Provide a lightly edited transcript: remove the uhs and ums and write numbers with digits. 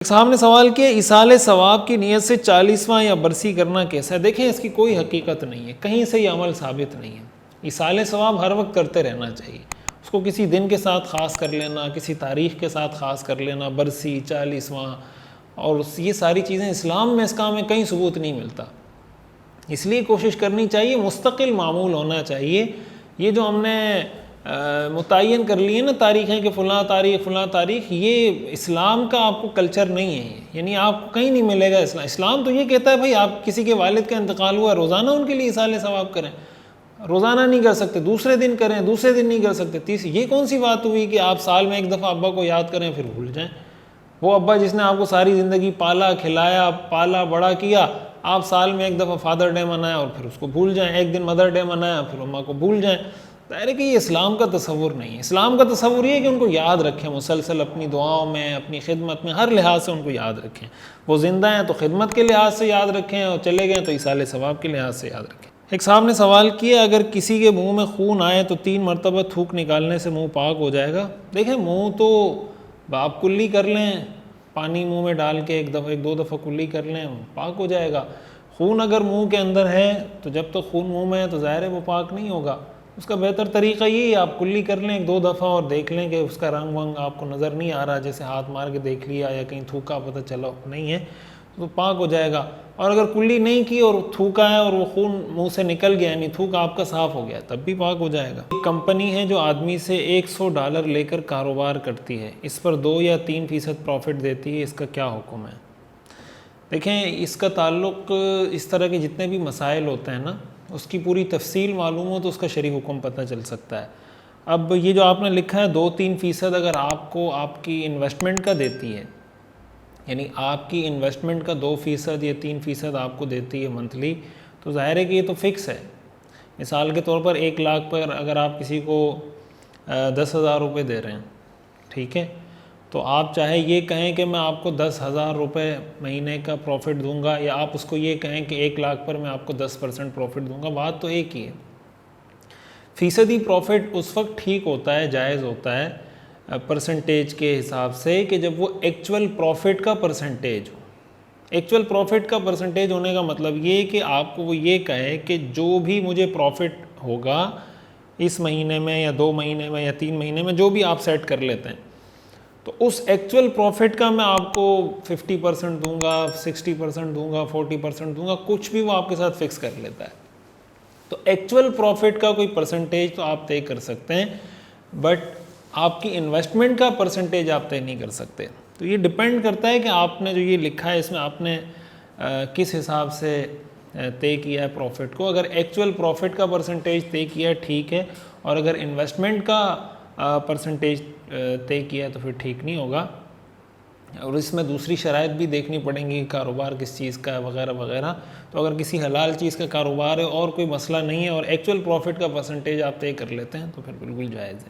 साहब ने सवाल किया इसाले सवाब की नीयत से 40वां या बरसी करना कैसा है। देखें इसकी कोई हकीकत नहीं है, कहीं से ये अमल साबित नहीं है। इसाले सवाब हर वक्त करते रहना चाहिए, उसको किसी दिन के साथ ख़ास कर लेना, किसी तारीख़ के साथ ख़ास कर लेना, बरसी 40वां और ये सारी चीज़ें इस्लाम में इसका हमें कहीं सबूत नहीं मिलता। इसलिए कोशिश करनी चाहिए, मुस्तकिल मामूल होना चाहिए। ये जो हमने मुतय्यन कर लिए ना तारीख़ें कि फ़लाँ तारीख़, ये इस्लाम का आपको कल्चर नहीं है, यानी आपको कहीं नहीं मिलेगा। इस्लाम तो ये कहता है भाई आप किसी के वालिद का इंतकाल हुआ, रोज़ाना उनके लिए इसाले सवाब करें। रोज़ाना नहीं कर सकते, दूसरे दिन करें, दूसरे दिन नहीं कर सकते, तीसरी। ये कौन सी बात हुई कि आप साल में एक दफ़ा अब्बा को याद करें फिर भूल जाएँ। वो अब्बा जिसने आपको सारी ज़िंदगी पाला खिलाया पाला बड़ा किया, आप साल में एक दफ़ा फादर डे मनाया और फिर उसको भूल जाएं, एक दिन मदर डे मनाया फिर अम्मा को भूल जाएं। ज़ाहिर है कि ये इस्लाम का तसव्वुर नहीं है। इस्लाम का तसव्वुर ये है कि उनको याद रखें, मुसलसल अपनी दुआओं में, अपनी खिदमत में, हर लिहाज से उनको याद रखें। वो ज़िंदा हैं तो खिदमत के लिहाज से याद रखें, और चले गए तो इसाले सवाब के लिहाज से याद रखें। एक साहब ने सवाल किया अगर किसी के मुँह में खून आए तो 3 मरतबा थूक निकालने से मुँह पाक हो जाएगा। देखें मुँह तो आप कुल्ली कर लें, पानी मुंह में डाल के एक दो दफ़ा कुल्ली कर लें, पाक हो जाएगा। खून अगर मुंह के अंदर है तो जब तक तो खून मुंह में है तो ज़ाहिर है वो पाक नहीं होगा। उसका बेहतर तरीक़ा ये है आप कुल्ली कर लें 1-2 दफ़ा और देख लें कि उसका रंग वंग आपको नज़र नहीं आ रहा, जैसे हाथ मार के देख लिया या कहीं थूका पता चला नहीं है तो पाक हो जाएगा। और अगर कुल्ली नहीं की और थूका है और वो खून मुंह से निकल गया, यानी थूक आपका साफ़ हो गया, तब भी पाक हो जाएगा। एक कंपनी है जो आदमी से $100 लेकर कारोबार करती है, इस पर 2 या 3% प्रॉफिट देती है, इसका क्या हुक्म है। देखें इसका ताल्लुक़ इस तरह के जितने भी मसाइल होते हैं ना, उसकी पूरी तफसील मालूम हो तो उसका शरई हुक्म पता चल सकता है। अब ये जो आपने लिखा है 2-3% अगर आपको आपकी इन्वेस्टमेंट का देती है, यानी आपकी इन्वेस्टमेंट का 2% या 3% आपको देती है मंथली, तो ज़ाहिर है कि ये तो फ़िक्स है। मिसाल के तौर पर 1 लाख पर अगर आप किसी को 10,000 रुपये दे रहे हैं, ठीक है, तो आप चाहे ये कहें कि मैं आपको 10,000 रुपये महीने का प्रॉफिट दूंगा, या आप उसको ये कहें कि 1 लाख पर मैं आपको 10% प्रॉफिट दूंगा, बात तो एक ही है। फ़ीसदी प्रॉफिट उस वक्त ठीक होता है, जायज़ होता है परसेंटेज के हिसाब से कि जब वो एक्चुअल प्रॉफिट का परसेंटेज हो। एक्चुअल प्रॉफिट का परसेंटेज होने का मतलब ये कि आपको वो ये कहे कि जो भी मुझे प्रॉफिट होगा इस महीने में या 2 महीने में या 3 महीने में, जो भी आप सेट कर लेते हैं, तो उस एक्चुअल प्रॉफिट का मैं आपको 50% दूंगा, 60% दूंगा, 40% दूंगा, कुछ भी वो आपके साथ फिक्स कर लेता है। तो एक्चुअल प्रॉफिट का कोई परसेंटेज तो आप तय कर सकते हैं, बट आपकी इन्वेस्टमेंट का परसेंटेज आप तय नहीं कर सकते। तो ये डिपेंड करता है कि आपने जो ये लिखा है इसमें आपने किस हिसाब से तय किया है प्रॉफिट को। अगर एक्चुअल प्रॉफिट का परसेंटेज तय किया है ठीक है, और अगर इन्वेस्टमेंट का परसेंटेज तय किया है तो फिर ठीक नहीं होगा। और इसमें दूसरी शराइत भी देखनी पड़ेंगी, कारोबार किस चीज़ का है वगैरह वगैरह। तो अगर किसी हलाल चीज़ का कारोबार है और कोई मसला नहीं है और एक्चुअल प्रॉफिट का परसेंटेज आप तय कर लेते हैं तो फिर बिल्कुल जायज़ है।